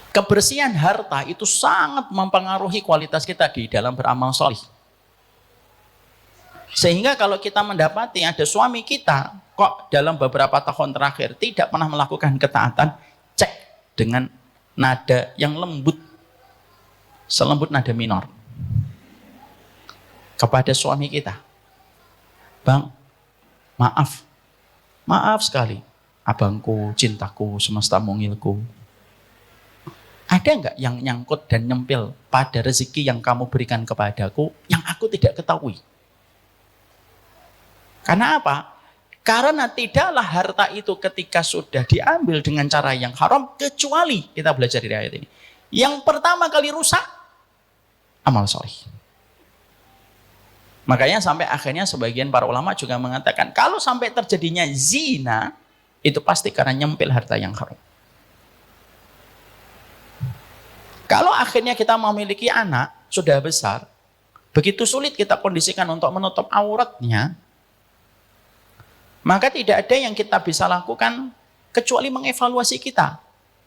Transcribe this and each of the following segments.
Kebersihan harta itu sangat mempengaruhi kualitas kita di dalam beramal soleh. Sehingga kalau kita mendapati ada suami kita kok dalam beberapa tahun terakhir tidak pernah melakukan ketaatan, cek dengan nada yang lembut, selembut nada minor kepada suami kita. Bang, maaf sekali, abangku, cintaku, semesta mungilku. Ada enggak yang nyangkut dan nyempil pada rezeki yang kamu berikan kepadaku yang aku tidak ketahui? Karena apa? Karena tidaklah harta itu ketika sudah diambil dengan cara yang haram, kecuali, kita belajar dari ayat ini, yang pertama kali rusak, amal soleh. Makanya sampai akhirnya sebagian para ulama juga mengatakan, kalau sampai terjadinya zina, itu pasti karena nyempil harta yang haram. Kalau akhirnya kita memiliki anak, sudah besar, begitu sulit kita kondisikan untuk menutup auratnya, maka tidak ada yang kita bisa lakukan kecuali mengevaluasi kita,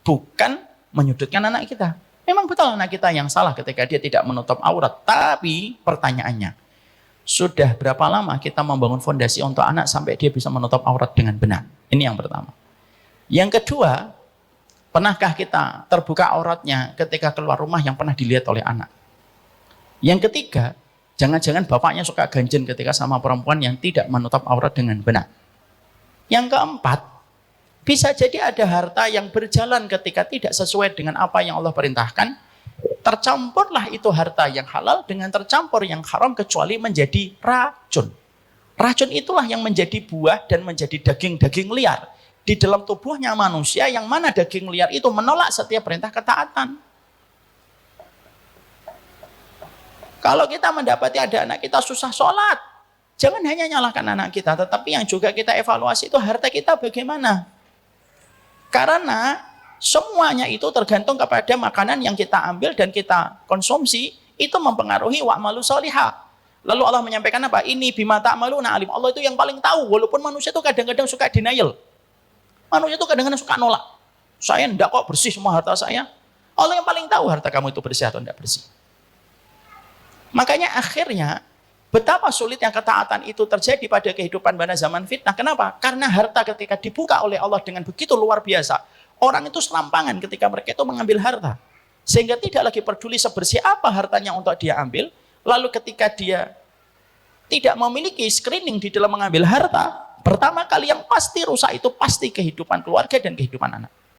bukan menyudutkan anak kita. Memang betul anak kita yang salah ketika dia tidak menutup aurat, tapi pertanyaannya, sudah berapa lama kita membangun fondasi untuk anak sampai dia bisa menutup aurat dengan benar? Ini yang pertama. Yang kedua, pernahkah kita terbuka auratnya ketika keluar rumah yang pernah dilihat oleh anak? Yang ketiga, jangan-jangan bapaknya suka ganjen ketika sama perempuan yang tidak menutup aurat dengan benar. Yang keempat, bisa jadi ada harta yang berjalan ketika tidak sesuai dengan apa yang Allah perintahkan, tercampurlah itu harta yang halal dengan tercampur yang haram kecuali menjadi racun. Racun itulah yang menjadi buah dan menjadi daging-daging liar di dalam tubuhnya manusia, yang mana daging liar itu menolak setiap perintah ketaatan. Kalau kita mendapati ada anak kita susah sholat, jangan hanya nyalahkan anak kita, tetapi yang juga kita evaluasi itu harta kita bagaimana. Karena semuanya itu tergantung kepada makanan yang kita ambil dan kita konsumsi, itu mempengaruhi wa'malu sholihah. Lalu Allah menyampaikan apa? Ini bima ta'maluna alim. Allah itu yang paling tahu, walaupun manusia itu kadang-kadang suka denial. Manusia itu kadang-kadang suka nolak. Saya enggak kok bersih semua harta saya. Allah yang paling tahu harta kamu itu bersih atau enggak bersih. Makanya akhirnya betapa sulitnya ketaatan itu terjadi pada kehidupan pada zaman fitnah. Kenapa? Karena harta ketika dibuka oleh Allah dengan begitu luar biasa, orang itu serampangan ketika mereka itu mengambil harta. Sehingga tidak lagi peduli sebersih apa hartanya untuk dia ambil. Lalu ketika dia tidak memiliki screening di dalam mengambil harta, pertama kali yang pasti rusak itu pasti kehidupan keluarga dan kehidupan anak.